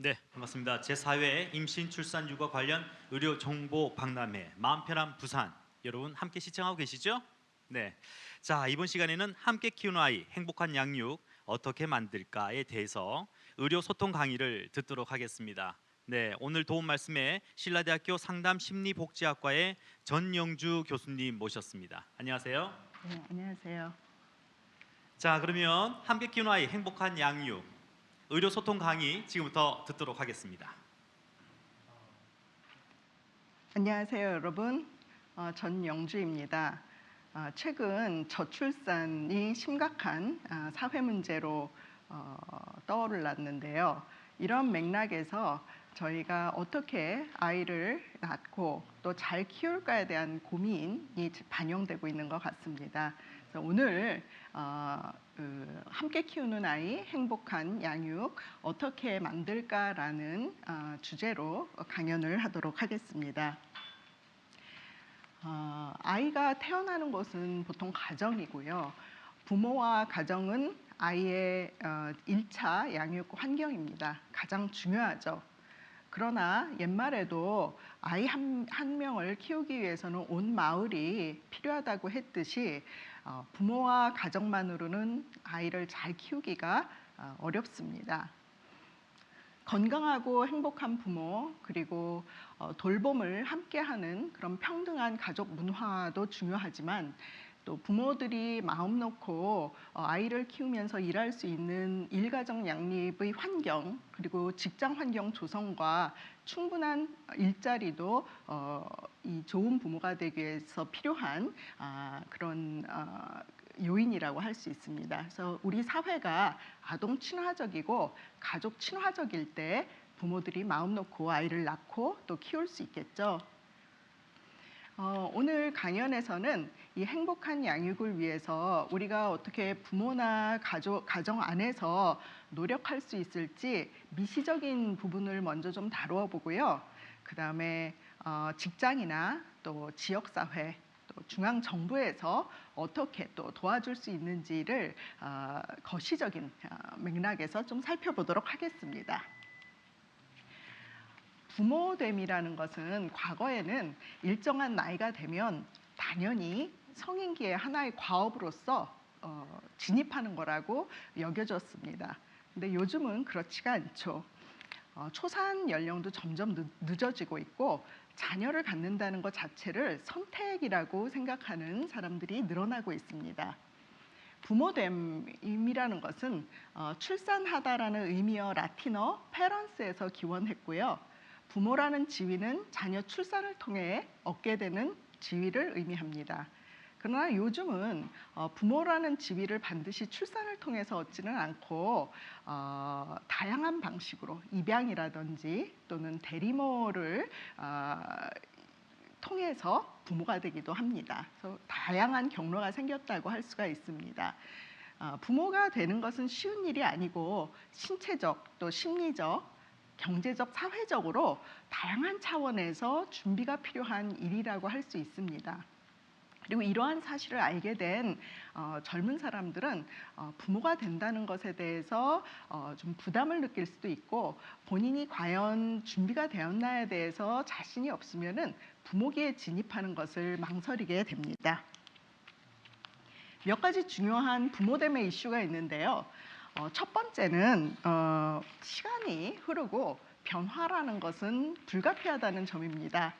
네, 반갑습니다. 제4회 임신, 출산, 육아 관련 의료 정보 박람회 마음 편한 부산 여러분 함께 시청하고 계시죠? 네. 자, 이번 시간에는 함께 키우는 아이 행복한 양육 어떻게 만들까에 대해서 의료 소통 강의를 듣도록 하겠습니다. 네, 오늘 도움 말씀에 신라대학교 상담심리복지학과의 전영주 교수님 모셨습니다. 안녕하세요. 네, 안녕하세요. 자, 그러면 함께 키우는 아이 행복한 양육 의료 소통 강의 지금부터 듣도록 하겠습니다. 안녕하세요, 여러분. 전영주입니다. 최근 저출산이 심각한 사회 문제로 떠올랐는데요. 이런 맥락에서 저희가 어떻게 아이를 낳고 또 잘 키울까에 대한 고민이 반영되고 있는 것 같습니다. 그래서 오늘 함께 키우는 아이 행복한 양육 어떻게 만들까라는 주제로 강연을 하도록 하겠습니다. 아이가 태어나는 것은 보통 가정이고요. 부모와 가정은 아이의 1차 양육 환경입니다. 가장 중요하죠. 그러나 옛말에도 아이 한 명을 키우기 위해서는 온 마을이 필요하다고 했듯이 부모와 가정만으로는 아이를 잘 키우기가 어렵습니다. 건강하고 행복한 부모 그리고 돌봄을 함께하는 그런 평등한 가족 문화도 중요하지만 또 부모들이 마음 놓고 아이를 키우면서 일할 수 있는 일가정 양립의 환경 그리고 직장 환경 조성과 충분한 일자리도 이 좋은 부모가 되기 위해서 필요한 그런 요인이라고 할 수 있습니다. 그래서 우리 사회가 아동 친화적이고 가족 친화적일 때 부모들이 마음 놓고 아이를 낳고 또 키울 수 있겠죠. 오늘 강연에서는 이 행복한 양육을 위해서 우리가 어떻게 부모나 가정 안에서 노력할 수 있을지 미시적인 부분을 먼저 좀 다루어 보고요. 그 다음에 직장이나 또 지역사회, 또 중앙정부에서 어떻게 또 도와줄 수 있는지를 거시적인 맥락에서 좀 살펴보도록 하겠습니다. 부모됨이라는 것은 과거에는 일정한 나이가 되면 당연히 성인기의 하나의 과업으로서 진입하는 거라고 여겨졌습니다. 근데 요즘은 그렇지가 않죠. 초산 연령도 점점 늦어지고 있고 자녀를 갖는다는 것 자체를 선택이라고 생각하는 사람들이 늘어나고 있습니다. 부모됨이라는 것은 출산하다라는 의미어 라틴어 페런스에서 기원했고요. 부모라는 지위는 자녀 출산을 통해 얻게 되는 지위를 의미합니다. 그러나 요즘은 부모라는 지위를 반드시 출산을 통해서 얻지는 않고 다양한 방식으로 입양이라든지 또는 대리모를 통해서 부모가 되기도 합니다. 그래서 다양한 경로가 생겼다고 할 수가 있습니다. 부모가 되는 것은 쉬운 일이 아니고 신체적 또 심리적 경제적, 사회적으로 다양한 차원에서 준비가 필요한 일이라고 할 수 있습니다. 그리고 이러한 사실을 알게 된 젊은 사람들은 부모가 된다는 것에 대해서 좀 부담을 느낄 수도 있고 본인이 과연 준비가 되었나에 대해서 자신이 없으면은 부모기에 진입하는 것을 망설이게 됩니다. 몇 가지 중요한 부모됨의 이슈가 있는데요. 첫 번째는 시간이 흐르고 변화라는 것은 불가피하다는 점입니다.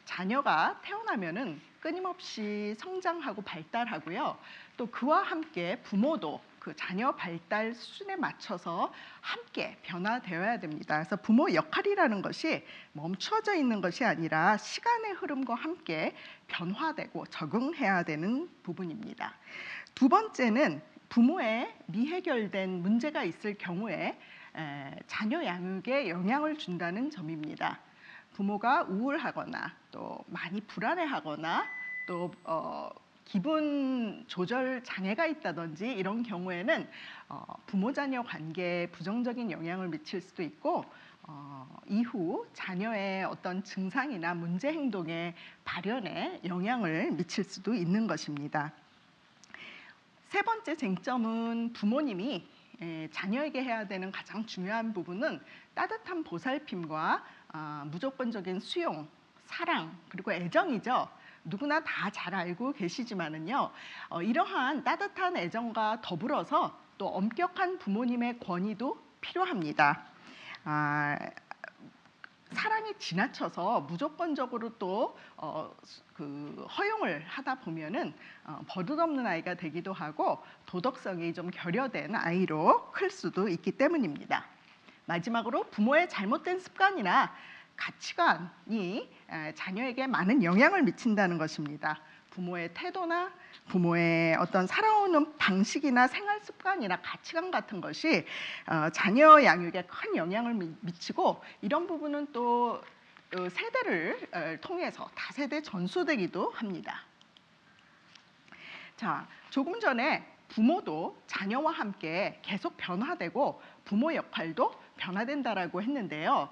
자녀가 태어나면은 끊임없이 성장하고 발달하고요. 또 그와 함께 부모도 그 자녀 발달 수준에 맞춰서 함께 변화되어야 됩니다. 그래서 부모 역할이라는 것이 멈춰져 있는 것이 아니라 시간의 흐름과 함께 변화되고 적응해야 되는 부분입니다. 두 번째는 부모의 미해결된 문제가 있을 경우에 자녀 양육에 영향을 준다는 점입니다. 부모가 우울하거나 또 많이 불안해하거나 또 기분 조절 장애가 있다든지 이런 경우에는 부모 자녀 관계에 부정적인 영향을 미칠 수도 있고 이후 자녀의 어떤 증상이나 문제 행동의 발현에 영향을 미칠 수도 있는 것입니다. 세 번째 쟁점은 부모님이 자녀에게 해야 되는 가장 중요한 부분은 따뜻한 보살핌과 무조건적인 수용, 사랑, 그리고 애정이죠. 누구나 다 잘 알고 계시지만은요, 이러한 따뜻한 애정과 더불어서 또 엄격한 부모님의 권위도 필요합니다. 사랑이 지나쳐서 무조건적으로 또 허용을 하다 보면은 버릇없는 아이가 되기도 하고 도덕성이 좀 결여된 아이로 클 수도 있기 때문입니다. 마지막으로 부모의 잘못된 습관이나 가치관이 자녀에게 많은 영향을 미친다는 것입니다. 부모의 태도나 부모의 어떤 살아오는 방식이나 생활 습관이나 가치관 같은 것이 자녀 양육에 큰 영향을 미치고, 이런 부분은 또 세대를 통해서 다세대 전수되기도 합니다. 자, 조금 전에 부모도 자녀와 함께 계속 변화되고 부모 역할도 변화된다라고 했는데요.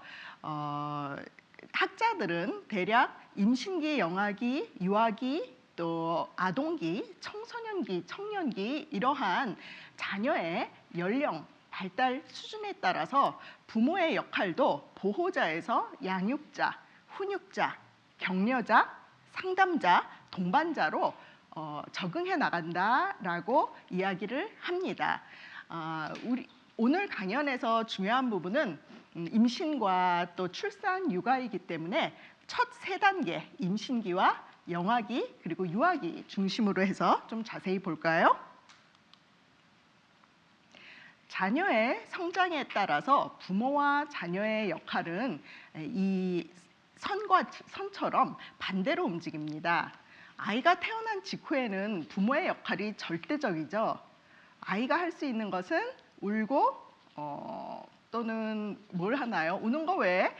학자들은 대략 임신기, 영아기, 유아기, 또 아동기, 청소년기, 청년기, 이러한 자녀의 연령, 발달 수준에 따라서 부모의 역할도 보호자에서 양육자, 훈육자, 격려자, 상담자, 동반자로 적응해 나간다라고 이야기를 합니다. 오늘 강연에서 중요한 부분은 임신과 또 출산, 육아이기 때문에 첫 세 단계, 임신기와 영아기 그리고 유아기 중심으로 해서 좀 자세히 볼까요? 자녀의 성장에 따라서 부모와 자녀의 역할은 이 선처럼 반대로 움직입니다. 아이가 태어난 직후에는 부모의 역할이 절대적이죠. 아이가 할 수 있는 것은 울고 또는 뭘 하나요? 우는 거 외에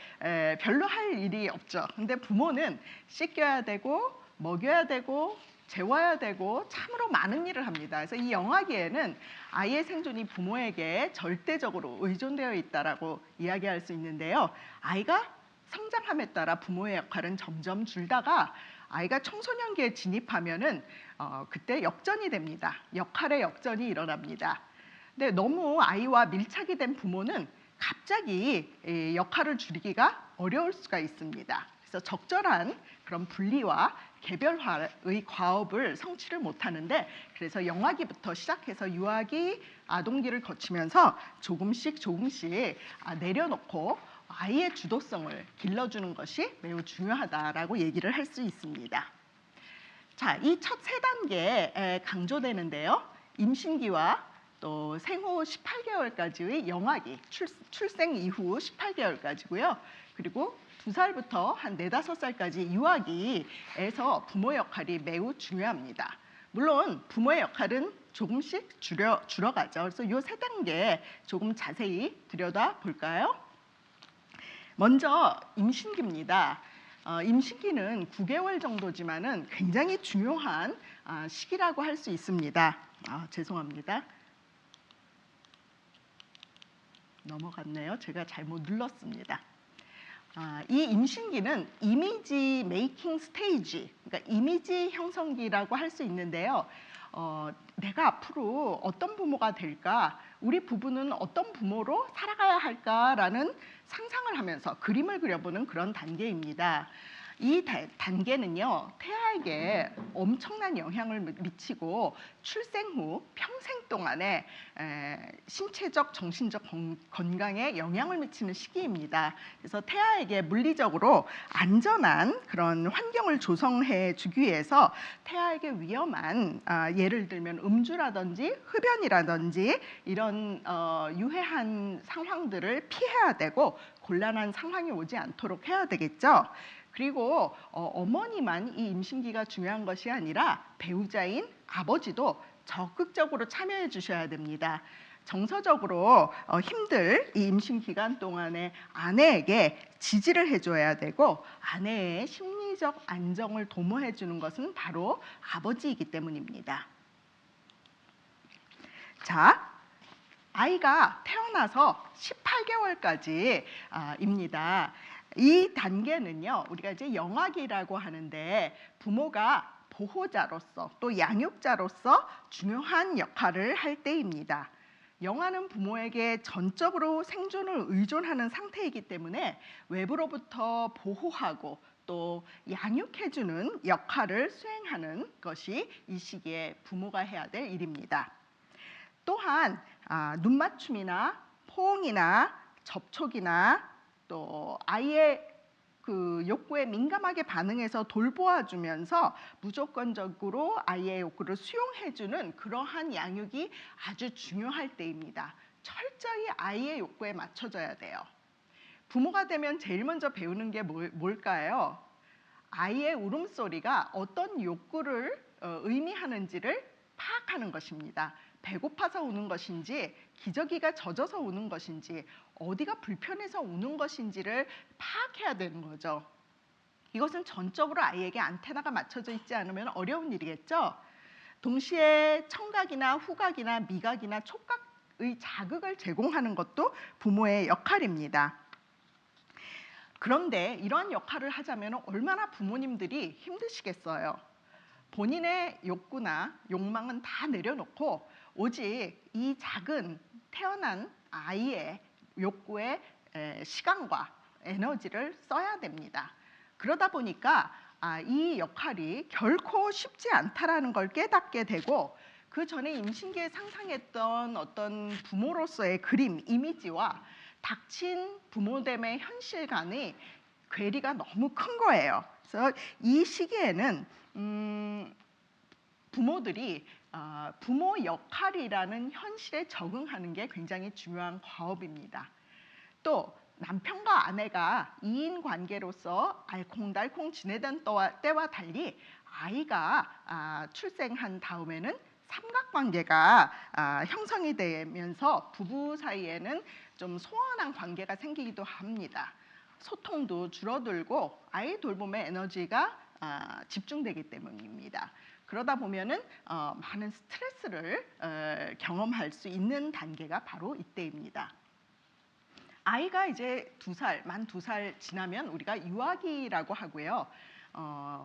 별로 할 일이 없죠. 근데 부모는 씻겨야 되고 먹여야 되고 재워야 되고 참으로 많은 일을 합니다. 그래서 이 영아기에는 아이의 생존이 부모에게 절대적으로 의존되어 있다라고 이야기할 수 있는데요. 아이가 성장함에 따라 부모의 역할은 점점 줄다가 아이가 청소년기에 진입하면은 그때 역전이 됩니다. 역할의 역전이 일어납니다. 근데 너무 아이와 밀착이 된 부모는 갑자기 역할을 줄이기가 어려울 수가 있습니다. 그래서 적절한 그런 분리와 개별화의 과업을 성취를 못하는데, 그래서 영아기부터 시작해서 유아기, 아동기를 거치면서 조금씩 내려놓고 아이의 주도성을 길러주는 것이 매우 중요하다라고 얘기를 할 수 있습니다. 자, 이 첫 세 단계에 강조되는데요. 임신기와 또 생후 18개월까지의 영아기, 출생 이후 18개월까지고요. 그리고 2살부터 한 4, 5살까지 유아기에서 부모 역할이 매우 중요합니다. 물론 부모의 역할은 조금씩 줄어가죠. 그래서 이 세 단계 조금 자세히 들여다 볼까요? 먼저 임신기입니다. 임신기는 9개월 정도지만은 굉장히 중요한 시기라고 할 수 있습니다. 죄송합니다. 넘어갔네요. 제가 잘못 눌렀습니다. 이 임신기는 이미지 메이킹 스테이지, 그러니까 이미지 형성기라고 할 수 있는데요. 내가 앞으로 어떤 부모가 될까, 우리 부부는 어떤 부모로 살아가야 할까라는 상상을 하면서 그림을 그려보는 그런 단계입니다. 이 단계는요, 태아에게 엄청난 영향을 미치고 출생 후 평생 동안에 신체적, 정신적 건강에 영향을 미치는 시기입니다. 그래서 태아에게 물리적으로 안전한 그런 환경을 조성해 주기 위해서 태아에게 위험한, 예를 들면 음주라든지 흡연이라든지 이런 유해한 상황들을 피해야 되고 곤란한 상황이 오지 않도록 해야 되겠죠. 그리고 어머니만 이 임신기가 중요한 것이 아니라 배우자인 아버지도 적극적으로 참여해 주셔야 됩니다. 정서적으로 힘들 이 임신 기간 동안에 아내에게 지지를 해줘야 되고, 아내의 심리적 안정을 도모해 주는 것은 바로 아버지이기 때문입니다. 자, 아이가 태어나서 18개월까지입니다. 이 단계는요, 우리가 이제 영아기라고 하는데 부모가 보호자로서 또 양육자로서 중요한 역할을 할 때입니다. 영아는 부모에게 전적으로 생존을 의존하는 상태이기 때문에 외부로부터 보호하고 또 양육해주는 역할을 수행하는 것이 이 시기에 부모가 해야 될 일입니다. 또한 눈맞춤이나 포옹이나 접촉이나 또 아이의 그 욕구에 민감하게 반응해서 돌보아주면서 무조건적으로 아이의 욕구를 수용해주는 그러한 양육이 아주 중요할 때입니다. 철저히 아이의 욕구에 맞춰져야 돼요. 부모가 되면 제일 먼저 배우는 게 뭘까요? 아이의 울음소리가 어떤 욕구를 의미하는지를 파악하는 것입니다. 배고파서 우는 것인지, 기저귀가 젖어서 우는 것인지, 어디가 불편해서 우는 것인지를 파악해야 되는 거죠. 이것은 전적으로 아이에게 안테나가 맞춰져 있지 않으면 어려운 일이겠죠. 동시에 청각이나 후각이나 미각이나 촉각의 자극을 제공하는 것도 부모의 역할입니다. 그런데 이러한 역할을 하자면 얼마나 부모님들이 힘드시겠어요. 본인의 욕구나 욕망은 다 내려놓고 오직 이 작은 태어난 아이의 욕구에 시간과 에너지를 써야 됩니다. 그러다 보니까 이 역할이 결코 쉽지 않다라는 걸 깨닫게 되고, 그 전에 임신기에 상상했던 어떤 부모로서의 그림, 이미지와 닥친 부모됨의 현실간의 괴리가 너무 큰 거예요. 그래서 이 시기에는 부모들이 부모 역할이라는 현실에 적응하는 게 굉장히 중요한 과업입니다. 또 남편과 아내가 2인 관계로서 알콩달콩 지내던 때와 달리 아이가 출생한 다음에는 삼각관계가 형성이 되면서 부부 사이에는 좀 소원한 관계가 생기기도 합니다. 소통도 줄어들고 아이 돌봄에 에너지가 집중되기 때문입니다. 그러다 보면은 많은 스트레스를 경험할 수 있는 단계가 바로 이때입니다. 아이가 이제 만 2살 지나면 우리가 유아기라고 하고요.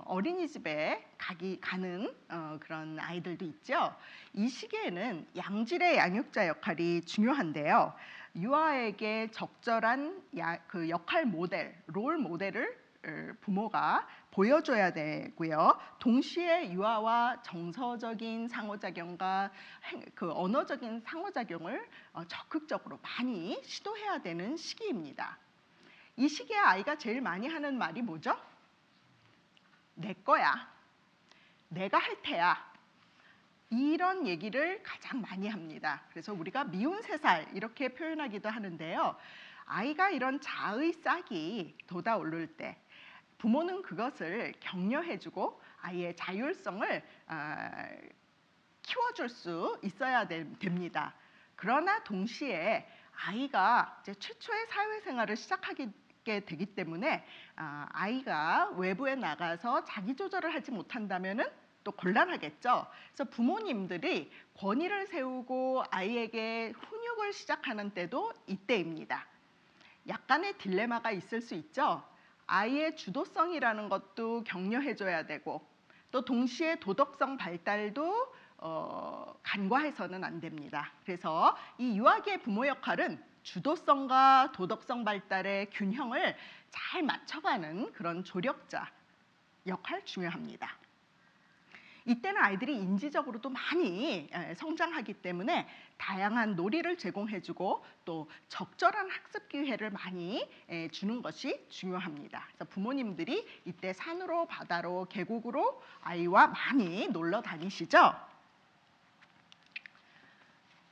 어린이집에 가는 그런 아이들도 있죠. 이 시기에는 양질의 양육자 역할이 중요한데요. 유아에게 적절한 그 역할 모델, 롤 모델을 부모가 보여줘야 되고요. 동시에 유아와 정서적인 상호작용과 그 언어적인 상호작용을 적극적으로 많이 시도해야 되는 시기입니다. 이 시기에 아이가 제일 많이 하는 말이 뭐죠? 내 거야. 내가 할 테야. 이런 얘기를 가장 많이 합니다. 그래서 우리가 미운 새살 이렇게 표현하기도 하는데요. 아이가 이런 자의 싹이 돋아오를 때 부모는 그것을 격려해주고 아이의 자율성을 키워줄 수 있어야 됩니다. 그러나 동시에 아이가 이제 최초의 사회생활을 시작하게 되기 때문에 아이가 외부에 나가서 자기 조절을 하지 못한다면은 또 곤란하겠죠. 그래서 부모님들이 권위를 세우고 아이에게 훈육을 시작하는 때도 이때입니다. 약간의 딜레마가 있을 수 있죠. 아이의 주도성이라는 것도 격려해줘야 되고 또 동시에 도덕성 발달도 간과해서는 안 됩니다. 그래서 이 유아기의 부모 역할은 주도성과 도덕성 발달의 균형을 잘 맞춰가는 그런 조력자 역할 중요합니다. 이때는 아이들이 인지적으로도 많이 성장하기 때문에 다양한 놀이를 제공해주고 또 적절한 학습 기회를 많이 주는 것이 중요합니다. 그래서 부모님들이 이때 산으로 바다로 계곡으로 아이와 많이 놀러 다니시죠.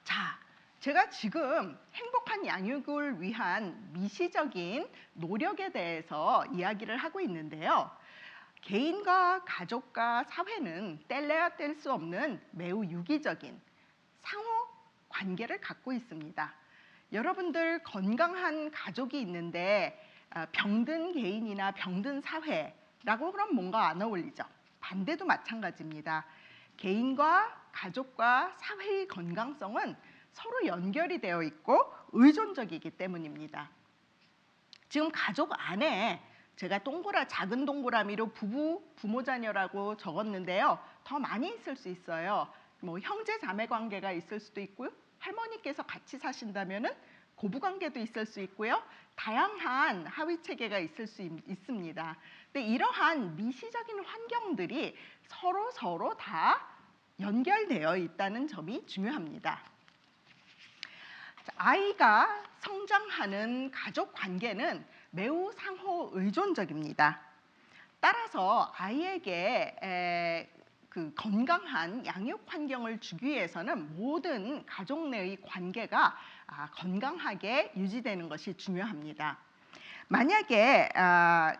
자, 제가 지금 행복한 양육을 위한 미시적인 노력에 대해서 이야기를 하고 있는데요. 개인과 가족과 사회는 뗄래야 뗄 수 없는 매우 유기적인 상호 관계를 갖고 있습니다. 여러분들 건강한 가족이 있는데 병든 개인이나 병든 사회라고 그럼 뭔가 안 어울리죠. 반대도 마찬가지입니다. 개인과 가족과 사회의 건강성은 서로 연결이 되어 있고 의존적이기 때문입니다. 지금 가족 안에 제가 작은 동그라미로 부모 자녀라고 적었는데요. 더 많이 있을 수 있어요. 뭐 형제 자매 관계가 있을 수도 있고요. 할머니께서 같이 사신다면은 고부관계도 있을 수 있고요. 다양한 하위 체계가 있을 수 있습니다. 근데 이러한 미시적인 환경들이 서로 다 연결되어 있다는 점이 중요합니다. 아이가 성장하는 가족 관계는 매우 상호 의존적입니다. 따라서 아이에게 그 건강한 양육 환경을 주기 위해서는 모든 가족 내의 관계가 건강하게 유지되는 것이 중요합니다. 만약에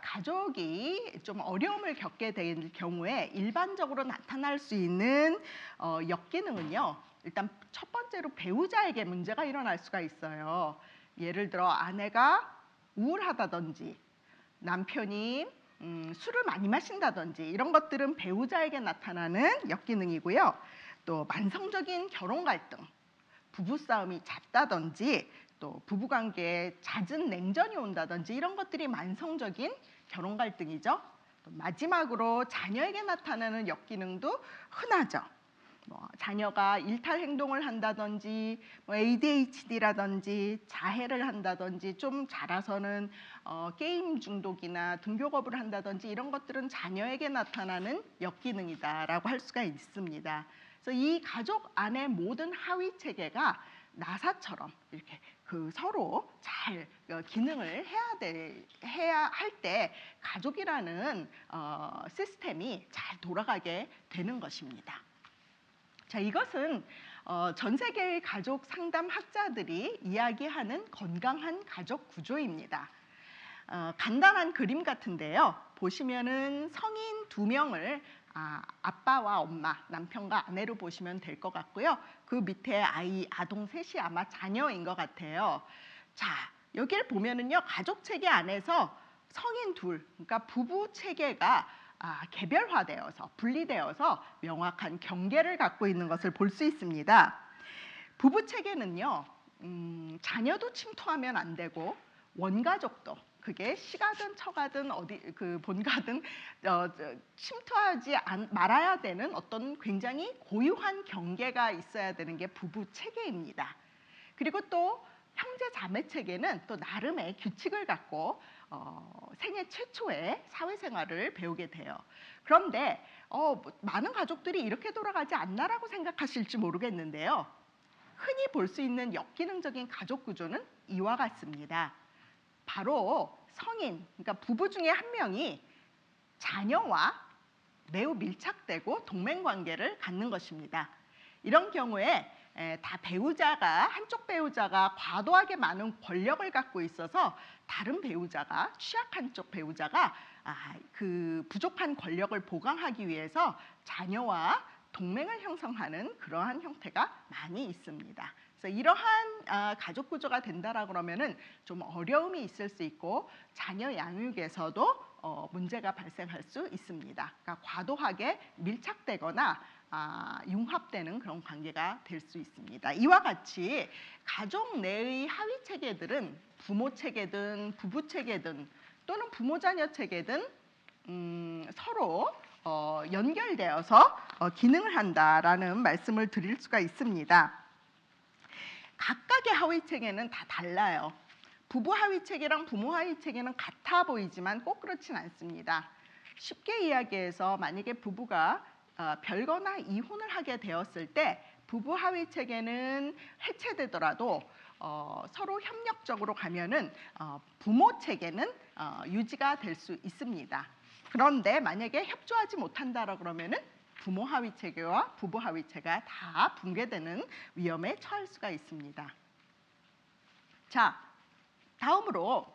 가족이 좀 어려움을 겪게 될 경우에 일반적으로 나타날 수 있는 역기능은요. 일단 첫 번째로 배우자에게 문제가 일어날 수가 있어요. 예를 들어 아내가 우울하다든지 남편이 술을 많이 마신다든지 이런 것들은 배우자에게 나타나는 역기능이고요. 또 만성적인 결혼 갈등, 부부싸움이 잦다든지 또 부부관계에 잦은 냉전이 온다든지 이런 것들이 만성적인 결혼 갈등이죠. 또 마지막으로 자녀에게 나타나는 역기능도 흔하죠. 자녀가 일탈 행동을 한다든지 ADHD라든지 자해를 한다든지 좀 자라서는 게임 중독이나 등교 거부를 한다든지 이런 것들은 자녀에게 나타나는 역기능이다라고 할 수가 있습니다. 그래서 이 가족 안의 모든 하위 체계가 나사처럼 이렇게 그 서로 잘 기능을 해야 할 때 가족이라는 시스템이 잘 돌아가게 되는 것입니다. 자, 이것은 전 세계의 가족 상담 학자들이 이야기하는 건강한 가족 구조입니다. 간단한 그림 같은데요. 보시면은 성인 2명을 아빠와 엄마, 남편과 아내로 보시면 될 것 같고요. 그 밑에 아동 셋이 아마 자녀인 것 같아요. 자, 여기를 보면은요, 가족 체계 안에서 성인 둘, 그러니까 부부 체계가 개별화되어서 분리되어서 명확한 경계를 갖고 있는 것을 볼 수 있습니다. 부부 체계는요, 자녀도 침투하면 안 되고 원가족도 그게 시가든 처가든 어디 그 본가든 침투하지 말아야 되는 어떤 굉장히 고유한 경계가 있어야 되는 게 부부 체계입니다. 그리고 또 형제 자매 체계는 또 나름의 규칙을 갖고 생애 최초의 사회생활을 배우게 돼요. 그런데 많은 가족들이 이렇게 돌아가지 않나라고 생각하실지 모르겠는데요. 흔히 볼 수 있는 역기능적인 가족 구조는 이와 같습니다. 바로 성인, 그러니까 부부 중에 한 명이 자녀와 매우 밀착되고 동맹관계를 갖는 것입니다. 이런 경우에 한쪽 배우자가 과도하게 많은 권력을 갖고 있어서 다른 배우자가 취약한 쪽 배우자가 그 부족한 권력을 보강하기 위해서 자녀와 동맹을 형성하는 그러한 형태가 많이 있습니다. 그래서 이러한 가족 구조가 된다라고 그러면은 좀 어려움이 있을 수 있고 자녀 양육에서도 문제가 발생할 수 있습니다. 그러니까 과도하게 밀착되거나 융합되는 그런 관계가 될 수 있습니다. 이와 같이 가족 내의 하위 체계들은 부모 체계든 부부 체계든 또는 부모 자녀 체계든 서로 연결되어서 기능을 한다라는 말씀을 드릴 수가 있습니다. 각각의 하위 체계는 다 달라요. 부부 하위 체계랑 부모 하위 체계는 같아 보이지만 꼭 그렇진 않습니다. 쉽게 이야기해서 만약에 부부가 별거나 이혼을 하게 되었을 때 부부 하위 체계는 해체되더라도 서로 협력적으로 가면은 부모 체계는 유지가 될 수 있습니다. 그런데 만약에 협조하지 못한다라고 그러면은 부모 하위 체계와 부부 하위 체계가 다 붕괴되는 위험에 처할 수가 있습니다. 자, 다음으로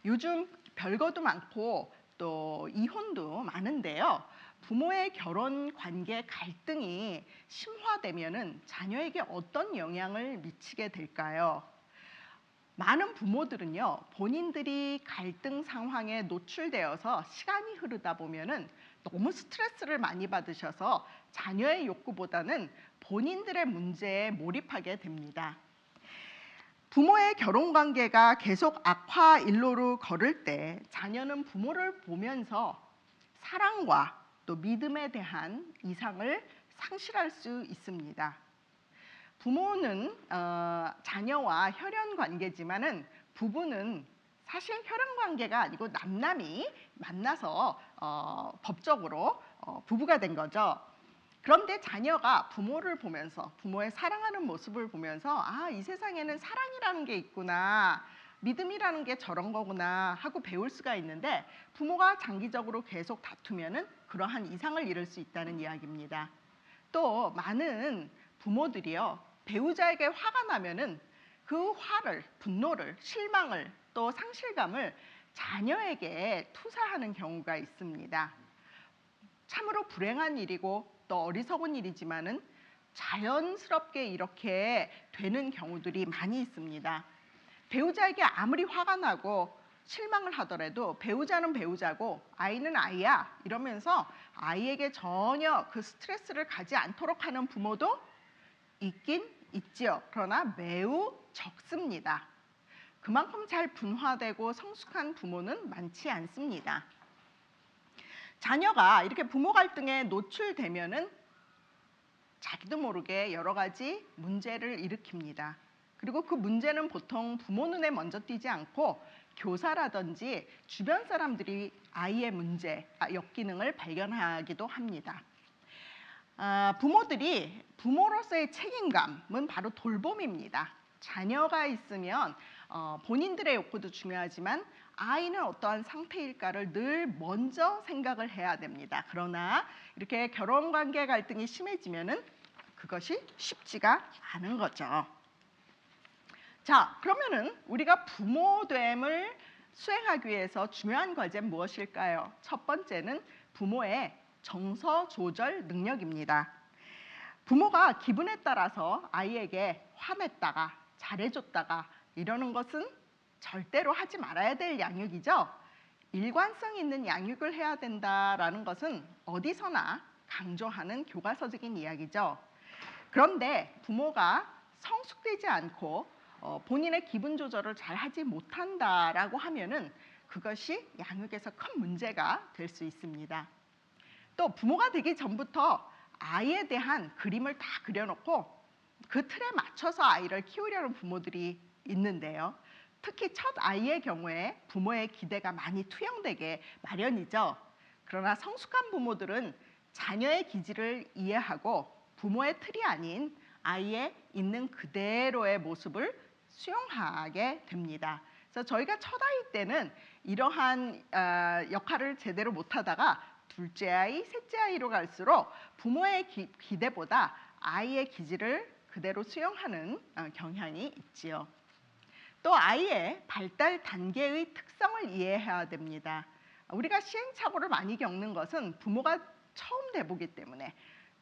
요즘 별거도 많고 또 이혼도 많은데요. 부모의 결혼 관계 갈등이 심화되면은 자녀에게 어떤 영향을 미치게 될까요? 많은 부모들은요, 본인들이 갈등 상황에 노출되어서 시간이 흐르다 보면은 너무 스트레스를 많이 받으셔서 자녀의 욕구보다는 본인들의 문제에 몰입하게 됩니다. 부모의 결혼 관계가 계속 악화 일로로 걸을 때 자녀는 부모를 보면서 사랑과 또 믿음에 대한 이상을 상실할 수 있습니다. 부모는 자녀와 혈연 관계지만은 부부는 사실 혈연 관계가 아니고 남남이 만나서 법적으로 부부가 된 거죠. 그런데 자녀가 부모를 보면서 부모의 사랑하는 모습을 보면서 아, 이 세상에는 사랑이라는 게 있구나. 믿음이라는 게 저런 거구나 하고 배울 수가 있는데 부모가 장기적으로 계속 다투면은 그러한 이상을 잃을 수 있다는 이야기입니다. 또 많은 부모들이요. 배우자에게 화가 나면은 그 화를, 분노를, 실망을 또 상실감을 자녀에게 투사하는 경우가 있습니다. 참으로 불행한 일이고 또 어리석은 일이지만은 자연스럽게 이렇게 되는 경우들이 많이 있습니다. 배우자에게 아무리 화가 나고 실망을 하더라도 배우자는 배우자고 아이는 아이야 이러면서 아이에게 전혀 그 스트레스를 가지 않도록 하는 부모도 있긴 있지요. 그러나 매우 적습니다. 그만큼 잘 분화되고 성숙한 부모는 많지 않습니다. 자녀가 이렇게 부모 갈등에 노출되면은 자기도 모르게 여러 가지 문제를 일으킵니다. 그리고 그 문제는 보통 부모 눈에 먼저 띄지 않고 교사라든지 주변 사람들이 아이의 문제, 역기능을 발견하기도 합니다. 부모들이 부모로서의 책임감은 바로 돌봄입니다. 자녀가 있으면 본인들의 욕구도 중요하지만 아이는 어떠한 상태일까를 늘 먼저 생각을 해야 됩니다. 그러나 이렇게 결혼관계 갈등이 심해지면은 그것이 쉽지가 않은 거죠. 자, 그러면은 우리가 부모됨을 수행하기 위해서 중요한 과제는 무엇일까요? 첫 번째는 부모의 정서 조절 능력입니다. 부모가 기분에 따라서 아이에게 화냈다가 잘해줬다가 이러는 것은 절대로 하지 말아야 될 양육이죠. 일관성 있는 양육을 해야 된다라는 것은 어디서나 강조하는 교과서적인 이야기죠. 그런데 부모가 성숙되지 않고 본인의 기분 조절을 잘 하지 못한다라고 하면은 그것이 양육에서 큰 문제가 될 수 있습니다. 또 부모가 되기 전부터 아이에 대한 그림을 다 그려놓고 그 틀에 맞춰서 아이를 키우려는 부모들이 있는데요. 특히 첫 아이의 경우에 부모의 기대가 많이 투영되게 마련이죠. 그러나 성숙한 부모들은 자녀의 기질을 이해하고 부모의 틀이 아닌 아이의 있는 그대로의 모습을 수용하게 됩니다. 그래서 저희가 첫 아이 때는 이러한 역할을 제대로 못하다가 둘째 아이, 셋째 아이로 갈수록 부모의 기대보다 아이의 기질을 그대로 수용하는 경향이 있지요. 또 아이의 발달 단계의 특성을 이해해야 됩니다. 우리가 시행착오를 많이 겪는 것은 부모가 처음 돼보기 때문에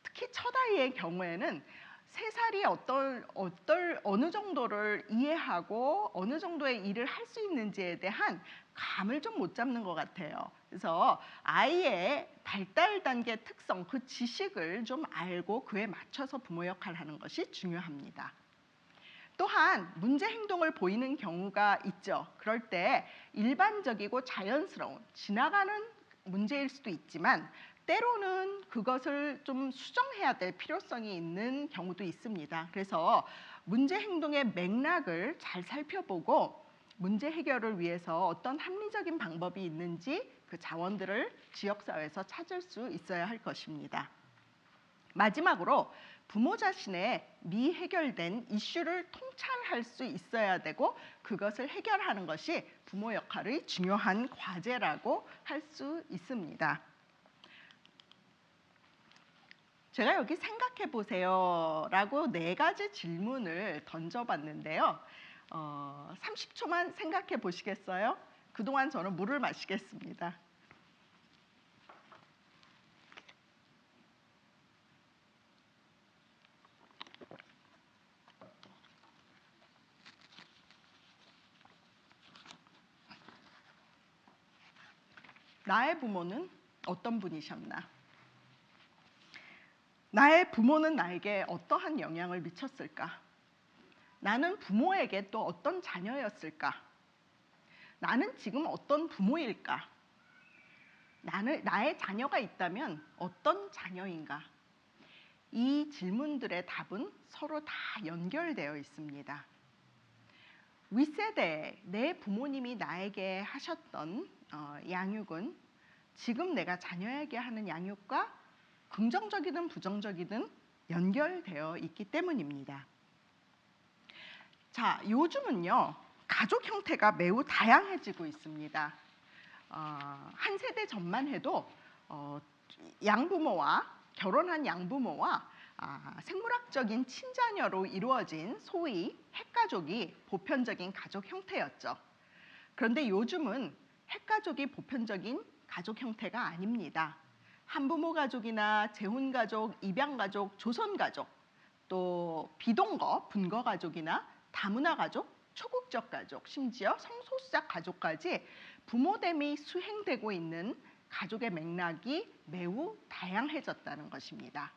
특히 첫 아이의 경우에는 3살이 어느 정도를 이해하고 어느 정도의 일을 할 수 있는지에 대한 감을 좀 못 잡는 것 같아요. 그래서 아이의 발달 단계 특성, 그 지식을 좀 알고 그에 맞춰서 부모 역할을 하는 것이 중요합니다. 또한 문제 행동을 보이는 경우가 있죠. 그럴 때 일반적이고 자연스러운 지나가는 문제일 수도 있지만 때로는 그것을 좀 수정해야 될 필요성이 있는 경우도 있습니다. 그래서 문제 행동의 맥락을 잘 살펴보고 문제 해결을 위해서 어떤 합리적인 방법이 있는지 그 자원들을 지역사회에서 찾을 수 있어야 할 것입니다. 마지막으로 부모 자신의 미해결된 이슈를 통찰할 수 있어야 되고 그것을 해결하는 것이 부모 역할의 중요한 과제라고 할 수 있습니다. 제가 여기 생각해 보세요 라고 4가지 질문을 던져봤는데요. 30초만 생각해 보시겠어요? 그동안 저는 물을 마시겠습니다. 나의 부모는 어떤 분이셨나? 나의 부모는 나에게 어떠한 영향을 미쳤을까? 나는 부모에게 또 어떤 자녀였을까? 나는 지금 어떤 부모일까? 나의 자녀가 있다면 어떤 자녀인가? 이 질문들의 답은 서로 다 연결되어 있습니다. 윗세대, 내 부모님이 나에게 하셨던 양육은 지금 내가 자녀에게 하는 양육과 긍정적이든 부정적이든 연결되어 있기 때문입니다. 자, 요즘은요, 가족 형태가 매우 다양해지고 있습니다. 한 세대 전만 해도 결혼한 양부모와 생물학적인 친자녀로 이루어진 소위 핵가족이 보편적인 가족 형태였죠. 그런데 요즘은 핵가족이 보편적인 가족 형태가 아닙니다. 한부모 가족이나 재혼가족, 입양가족, 조선가족, 또 비동거, 분거가족이나 다문화 가족, 초국적 가족, 심지어 성소수자 가족까지 부모됨이 수행되고 있는 가족의 맥락이 매우 다양해졌다는 것입니다.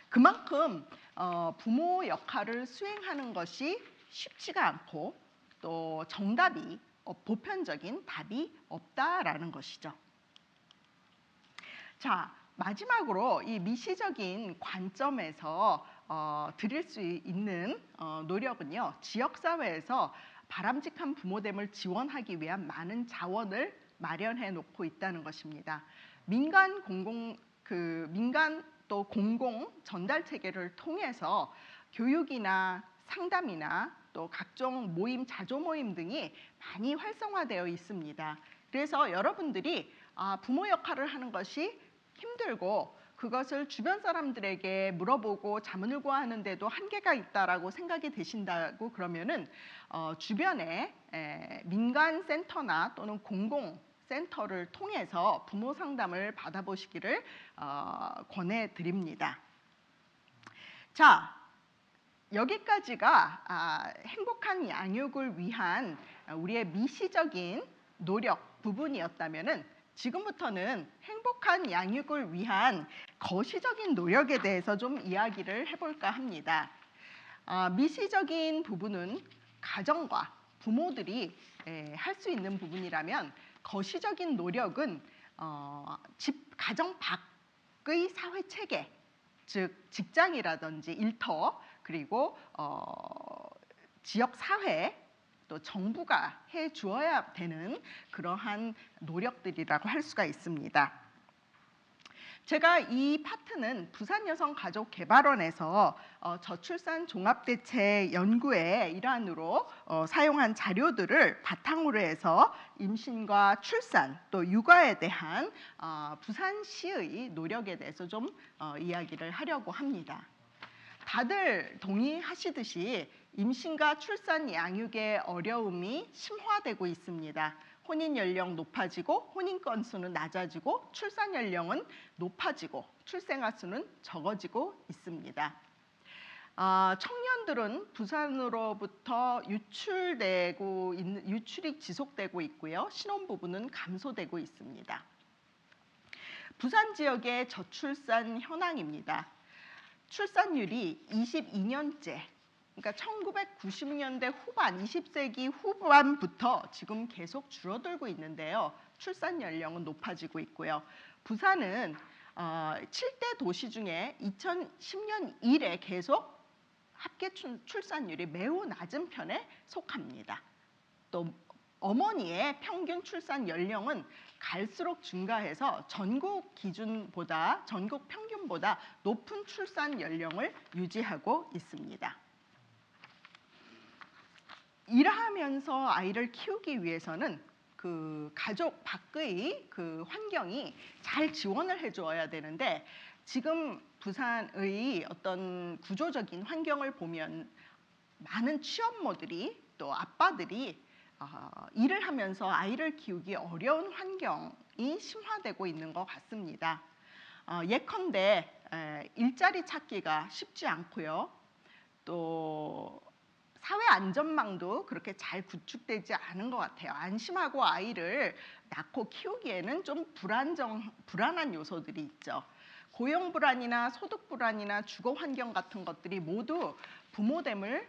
그만큼 부모 역할을 수행하는 것이 쉽지가 않고 또 정답이 보편적인 답이 없다라는 것이죠. 자, 마지막으로 이 미시적인 관점에서 드릴 수 있는 노력은요, 지역사회에서 바람직한 부모됨을 지원하기 위한 많은 자원을 마련해 놓고 있다는 것입니다. 민간 또 공공 전달 체계를 통해서 교육이나 상담이나 또 각종 모임, 자조 모임 등이 많이 활성화되어 있습니다. 그래서 여러분들이 부모 역할을 하는 것이 힘들고 그것을 주변 사람들에게 물어보고 자문을 구하는데도 한계가 있다라고 생각이 되신다고 그러면은 주변에 민간 센터나 또는 공공 센터를 통해서 부모 상담을 받아보시기를 권해드립니다. 자, 여기까지가 행복한 양육을 위한 우리의 미시적인 노력 부분이었다면은 지금부터는 행복한 양육을 위한 거시적인 노력에 대해서 좀 이야기를 해볼까 합니다. 미시적인 부분은 가정과 부모들이 할 수 있는 부분이라면 거시적인 노력은 가정 밖의 사회 체계, 즉 직장이라든지 일터, 그리고 지역 사회, 또 정부가 해 주어야 되는 그러한 노력들이라고 할 수가 있습니다. 제가 이 파트는 부산여성가족개발원에서 저출산 종합대책 연구의 일환으로 사용한 자료들을 바탕으로 해서 임신과 출산 또 육아에 대한 부산시의 노력에 대해서 좀 이야기를 하려고 합니다. 다들 동의하시듯이 임신과 출산 양육의 어려움이 심화되고 있습니다. 혼인 연령 높아지고 혼인 건수는 낮아지고 출산 연령은 높아지고 출생아 수는 적어지고 있습니다. 청년들은 부산으로부터 유출이 지속되고 있고요. 신혼부부는 감소되고 있습니다. 부산 지역의 저출산 현황입니다. 출산율이 22년째, 그러니까 1990년대 후반, 20세기 후반부터 지금 계속 줄어들고 있는데요. 출산 연령은 높아지고 있고요. 부산은 7대 도시 중에 2010년 이래 계속 합계 출산율이 매우 낮은 편에 속합니다. 또 어머니의 평균 출산 연령은 갈수록 증가해서 전국 평균보다 높은 출산 연령을 유지하고 있습니다. 일하면서 아이를 키우기 위해서는 그 가족 밖의 그 환경이 잘 지원을 해줘야 되는데 지금 부산의 어떤 구조적인 환경을 보면 많은 취업모들이 또 아빠들이 일을 하면서 아이를 키우기 어려운 환경이 심화되고 있는 것 같습니다. 예컨대 일자리 찾기가 쉽지 않고요. 또 사회 안전망도 그렇게 잘 구축되지 않은 것 같아요. 안심하고 아이를 낳고 키우기에는 좀 불안한 요소들이 있죠. 고용 불안이나 소득 불안이나 주거 환경 같은 것들이 모두 부모됨을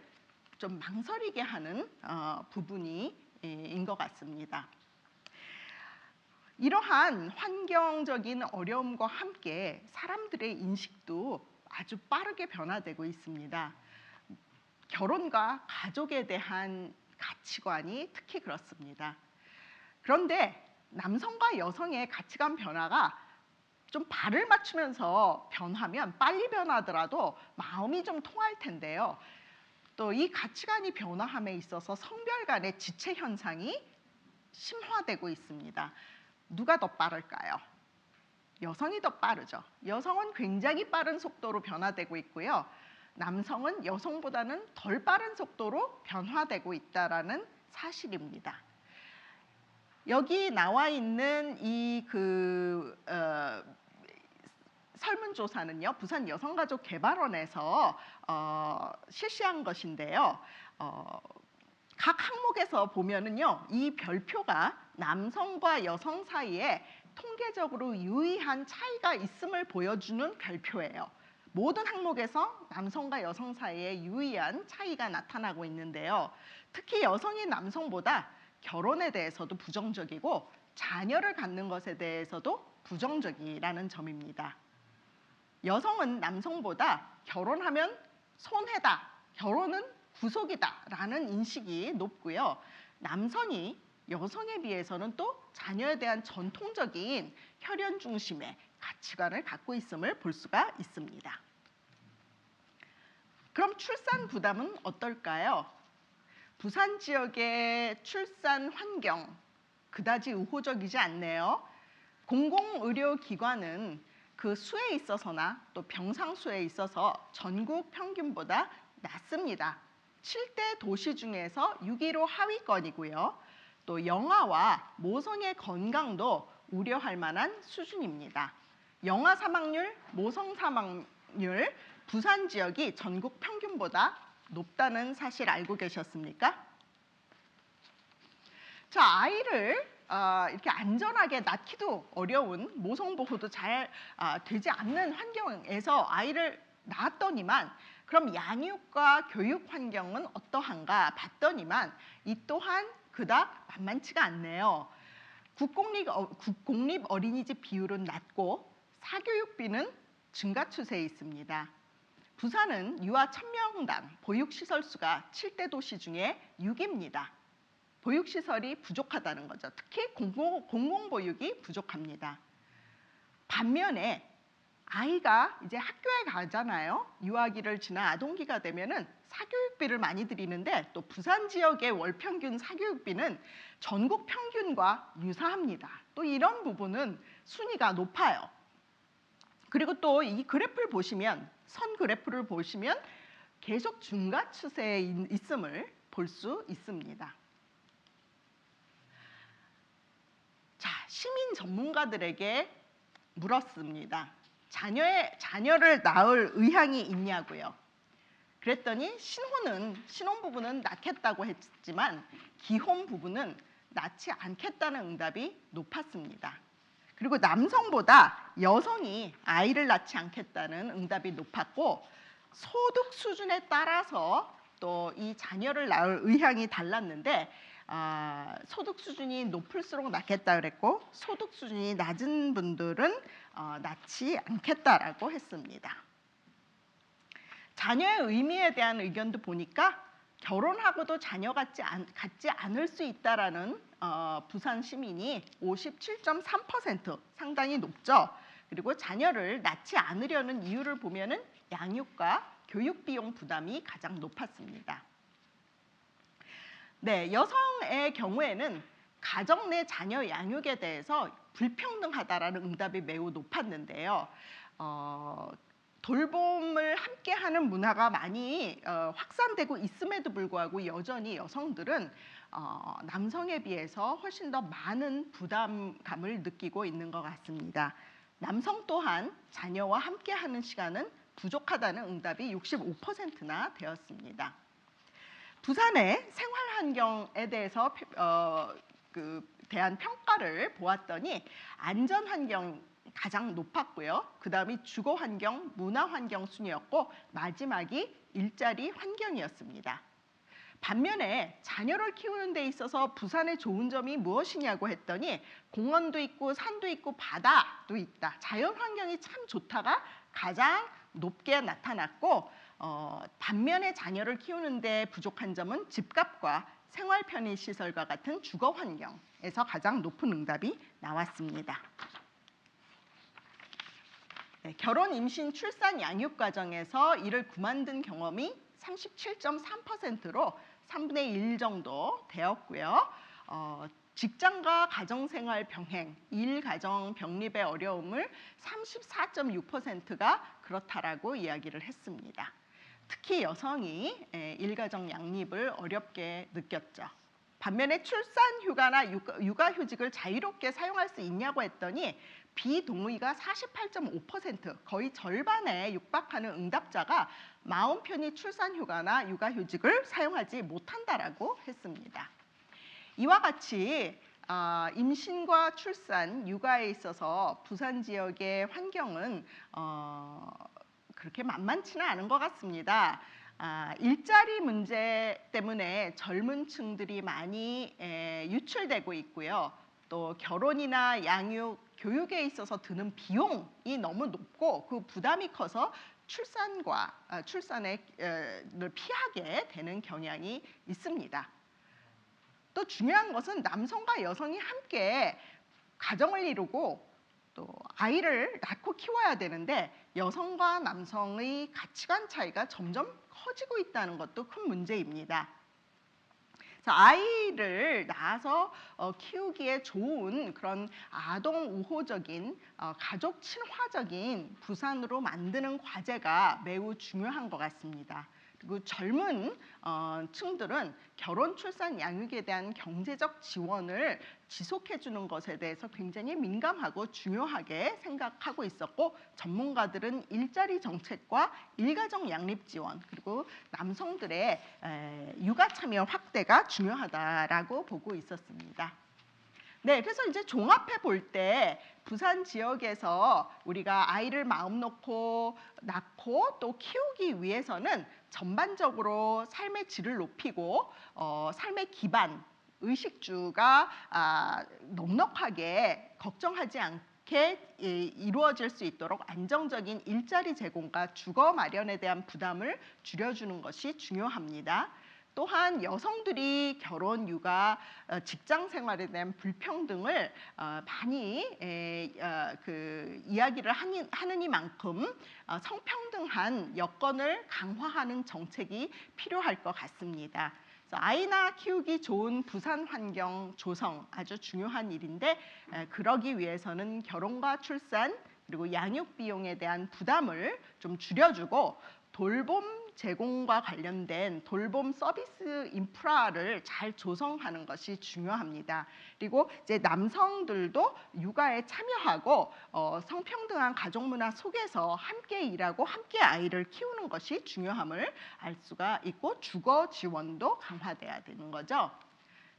좀 망설이게 하는 부분인 것 같습니다. 이러한 환경적인 어려움과 함께 사람들의 인식도 아주 빠르게 변화되고 있습니다. 결혼과 가족에 대한 가치관이 특히 그렇습니다. 그런데 남성과 여성의 가치관 변화가 좀 발을 맞추면서 변하면 빨리 변하더라도 마음이 좀 통할 텐데요. 또 이 가치관이 변화함에 있어서 성별 간의 지체 현상이 심화되고 있습니다. 누가 더 빠를까요? 여성이 더 빠르죠. 여성은 굉장히 빠른 속도로 변화되고 있고요. 남성은 여성보다는 덜 빠른 속도로 변화되고 있다라는 사실입니다. 여기 나와 있는 이 설문조사는요, 부산 여성가족개발원에서 실시한 것인데요. 각 항목에서 보면은요, 이 별표가 남성과 여성 사이에 통계적으로 유의한 차이가 있음을 보여주는 별표예요. 모든 항목에서 남성과 여성 사이에 유의한 차이가 나타나고 있는데요. 특히 여성이 남성보다 결혼에 대해서도 부정적이고 자녀를 갖는 것에 대해서도 부정적이라는 점입니다. 여성은 남성보다 결혼하면 손해다, 결혼은 구속이다 라는 인식이 높고요. 남성이 여성에 비해서는 또 자녀에 대한 전통적인 혈연 중심의 가치관을 갖고 있음을 볼 수가 있습니다. 그럼 출산 부담은 어떨까요? 부산 지역의 출산 환경 그다지 우호적이지 않네요. 공공의료기관은 그 수에 있어서나 또 병상 수에 있어서 전국 평균보다 낮습니다. 7대 도시 중에서 6위로 하위권이고요. 또 영아와 모성의 건강도 우려할 만한 수준입니다. 영아 사망률, 모성 사망률, 부산 지역이 전국 평균보다 높다는 사실 알고 계셨습니까? 자, 아이를 이렇게 안전하게 낳기도 어려운, 모성 보호도 잘 되지 않는 환경에서 아이를 낳았더니만 그럼 양육과 교육 환경은 어떠한가 봤더니만 이 또한 그닥 만만치가 않네요. 국공립 어린이집 비율은 낮고 사교육비는 증가 추세에 있습니다. 부산은 유아 1000명당 보육시설 수가 7대 도시 중에 6위입니다. 보육시설이 부족하다는 거죠. 특히 공공보육이 부족합니다. 반면에 아이가 이제 학교에 가잖아요. 유아기를 지나 아동기가 되면은 사교육비를 많이 들이는데 또 부산 지역의 월 평균 사교육비는 전국 평균과 유사합니다. 또 이런 부분은 순위가 높아요. 그리고 또 이 그래프를 보시면, 선 그래프를 보시면 계속 증가 추세에 있음을 볼 수 있습니다. 자, 시민 전문가들에게 물었습니다. 자녀를 낳을 의향이 있냐고요. 그랬더니 신혼부부는 낳겠다고 했지만 기혼 부부는 낳지 않겠다는 응답이 높았습니다. 그리고 남성보다 여성이 아이를 낳지 않겠다는 응답이 높았고 소득 수준에 따라서 또 이 자녀를 낳을 의향이 달랐는데 소득 수준이 높을수록 낳겠다 그랬고 소득 수준이 낮은 분들은 낳지 않겠다라고 했습니다. 자녀의 의미에 대한 의견도 보니까 결혼하고도 자녀 갖지 않을 수 있다라는 부산 시민이 57.3% 상당히 높죠. 그리고 자녀를 낳지 않으려는 이유를 보면은 양육과 교육 비용 부담이 가장 높았습니다. 네, 여성의 경우에는 가정 내 자녀 양육에 대해서 불평등하다라는 응답이 매우 높았는데요. 돌봄을 함께하는 문화가 많이 확산되고 있음에도 불구하고 여전히 여성들은 남성에 비해서 훨씬 더 많은 부담감을 느끼고 있는 것 같습니다. 남성 또한 자녀와 함께하는 시간은 부족하다는 응답이 65%나 되었습니다. 부산의 생활 환경에 대해서 대한 평가를 보았더니 안전 환경 가장 높았고요. 그다음이 주거 환경, 문화 환경 순이었고 마지막이 일자리 환경이었습니다. 반면에 자녀를 키우는 데 있어서 부산의 좋은 점이 무엇이냐고 했더니 공원도 있고 산도 있고 바다도 있다. 자연 환경이 참 좋다가 가장 높게 나타났고 반면에 자녀를 키우는 데 부족한 점은 집값과 생활 편의 시설과 같은 주거 환경에서 가장 높은 응답이 나왔습니다. 네, 결혼, 임신, 출산, 양육 과정에서 이를 그만둔 경험이 37.3%로 3분의 1 정도 되었고요. 직장과 가정생활 병행, 일, 가정 병립의 어려움을 34.6%가 그렇다라고 이야기를 했습니다. 특히 여성이 일가정 양립을 어렵게 느꼈죠. 반면에 출산휴가나 육아휴직을 자유롭게 사용할 수 있냐고 했더니 비동의가 48.5%, 거의 절반에 육박하는 응답자가 마음 편히 출산휴가나 육아휴직을 사용하지 못한다라고 했습니다. 이와 같이 임신과 출산, 육아에 있어서 부산 지역의 환경은 그렇게 만만치는 않은 것 같습니다. 일자리 문제 때문에 젊은 층들이 많이 유출되고 있고요. 또 결혼이나 양육, 교육에 있어서 드는 비용이 너무 높고 그 부담이 커서 출산을 피하게 되는 경향이 있습니다. 또 중요한 것은 남성과 여성이 함께 가정을 이루고 또 아이를 낳고 키워야 되는데 여성과 남성의 가치관 차이가 점점 커지고 있다는 것도 큰 문제입니다. 아이를 낳아서 키우기에 좋은 그런 아동 우호적인 가족 친화적인 부산으로 만드는 과제가 매우 중요한 것 같습니다. 그리고 젊은 층들은 결혼, 출산, 양육에 대한 경제적 지원을 지속해 주는 것에 대해서 굉장히 민감하고 중요하게 생각하고 있었고 전문가들은 일자리 정책과 일가정 양립 지원 그리고 남성들의 육아 참여 확대가 중요하다라고 보고 있었습니다. 네, 그래서 이제 종합해 볼 때 부산 지역에서 우리가 아이를 마음 놓고 낳고 또 키우기 위해서는 전반적으로 삶의 질을 높이고 삶의 기반, 의식주가 넉넉하게 걱정하지 않게 이루어질 수 있도록 안정적인 일자리 제공과 주거 마련에 대한 부담을 줄여주는 것이 중요합니다. 또한 여성들이 결혼, 육아, 직장 생활에 대한 불평등을 많이 이야기를 하느니만큼 성평등한 여건을 강화하는 정책이 필요할 것 같습니다. 아이 낳아 키우기 좋은 부산 환경 조성 아주 중요한 일인데 그러기 위해서는 결혼과 출산 그리고 양육 비용에 대한 부담을 좀 줄여주고 돌봄 제공과 관련된 돌봄 서비스 인프라를 잘 조성하는 것이 중요합니다. 그리고 이제 남성들도 육아에 참여하고 성평등한 가족 문화 속에서 함께 일하고 함께 아이를 키우는 것이 중요함을 알 수가 있고 주거 지원도 강화돼야 되는 거죠.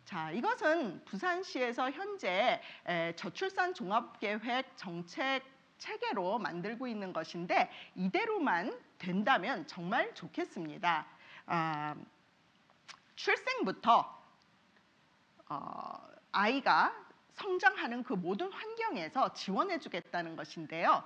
자, 이것은 부산시에서 현재 저출산 종합계획 정책 체계로 만들고 있는 것인데 이대로만 된다면 정말 좋겠습니다. 출생부터 아이가 성장하는 그 모든 환경에서 지원해 주겠다는 것인데요.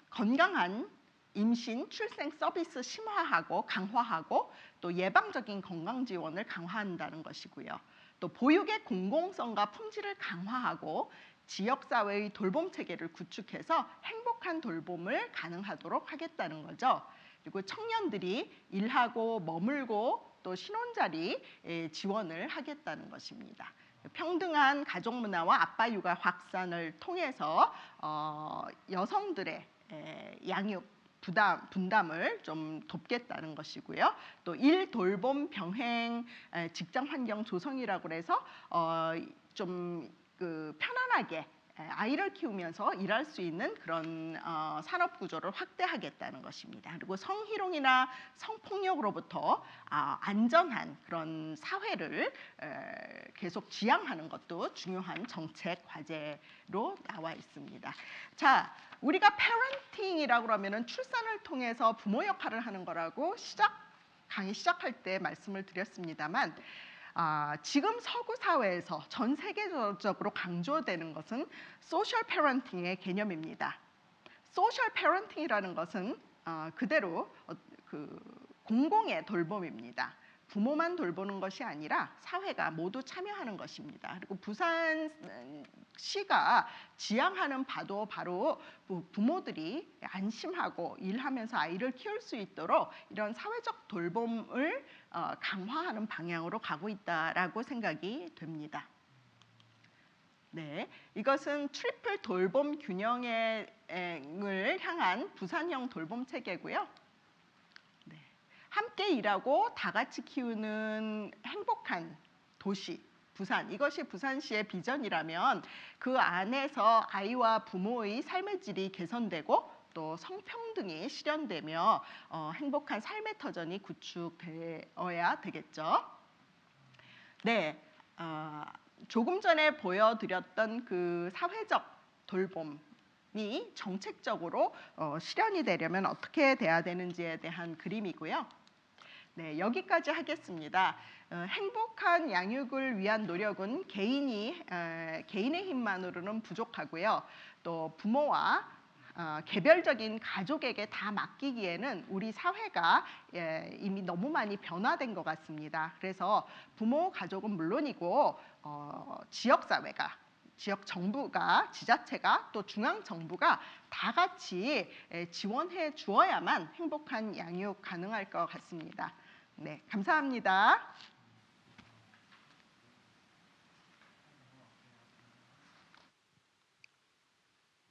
건강한 임신, 출생 서비스 심화하고 강화하고 또 예방적인 건강 지원을 강화한다는 것이고요. 또 보육의 공공성과 품질을 강화하고 지역사회의 돌봄 체계를 구축해서 행복한 돌봄을 가능하도록 하겠다는 거죠. 그리고 청년들이 일하고 머물고 또 신혼자리 지원을 하겠다는 것입니다. 평등한 가족 문화와 아빠 육아 확산을 통해서 여성들의 양육 분담을 좀 돕겠다는 것이고요. 또 일 돌봄 병행 직장 환경 조성이라고 해서 좀 편안하게 아이를 키우면서 일할 수 있는 그런 산업 구조를 확대하겠다는 것입니다. 그리고 성희롱이나 성폭력으로부터 안전한 그런 사회를 계속 지향하는 것도 중요한 정책 과제로 나와 있습니다. 자, 우리가 패런팅이라고 하면은 출산을 통해서 부모 역할을 하는 거라고 강의 시작할 때 말씀을 드렸습니다만 지금 서구 사회에서 전 세계적으로 강조되는 것은 소셜 패런팅의 개념입니다. 소셜 패런팅이라는 것은 그대로 공공의 돌봄입니다. 부모만 돌보는 것이 아니라 사회가 모두 참여하는 것입니다. 그리고 부산시가 지향하는 바도 바로 부모들이 안심하고 일하면서 아이를 키울 수 있도록 이런 사회적 돌봄을 강화하는 방향으로 가고 있다라고 생각이 됩니다. 네, 이것은 트리플 돌봄 균형을 향한 부산형 돌봄 체계고요. 함께 일하고 다 같이 키우는 행복한 도시 부산, 이것이 부산시의 비전이라면 그 안에서 아이와 부모의 삶의 질이 개선되고 또 성평등이 실현되며 행복한 삶의 터전이 구축되어야 되겠죠. 네, 조금 전에 보여드렸던 그 사회적 돌봄이 정책적으로 실현이 되려면 어떻게 돼야 되는지에 대한 그림이고요. 네, 여기까지 하겠습니다. 행복한 양육을 위한 노력은 개인의 힘만으로는 부족하고요. 또 부모와 개별적인 가족에게 다 맡기기에는 우리 사회가 이미 너무 많이 변화된 것 같습니다. 그래서 부모, 가족은 물론이고 지역사회가, 지역 정부가, 지자체가 또 중앙 정부가 다 같이 지원해 주어야만 행복한 양육 가능할 것 같습니다. 네, 감사합니다.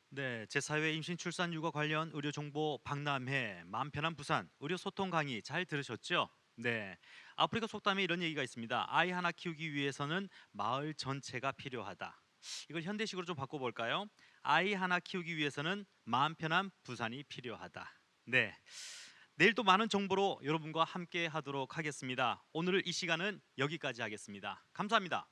네, 제4회 임신 출산 육아 관련 의료 정보 박람회 마음 편한 부산 의료 소통 강의 잘 들으셨죠? 네. 아프리카 속담에 이런 얘기가 있습니다. 아이 하나 키우기 위해서는 마을 전체가 필요하다. 이걸 현대식으로 좀 바꿔 볼까요? 아이 하나 키우기 위해서는 마음 편한 부산이 필요하다. 네. 내일 또 많은 정보로 여러분과 함께 하도록 하겠습니다. 오늘 이 시간은 여기까지 하겠습니다. 감사합니다.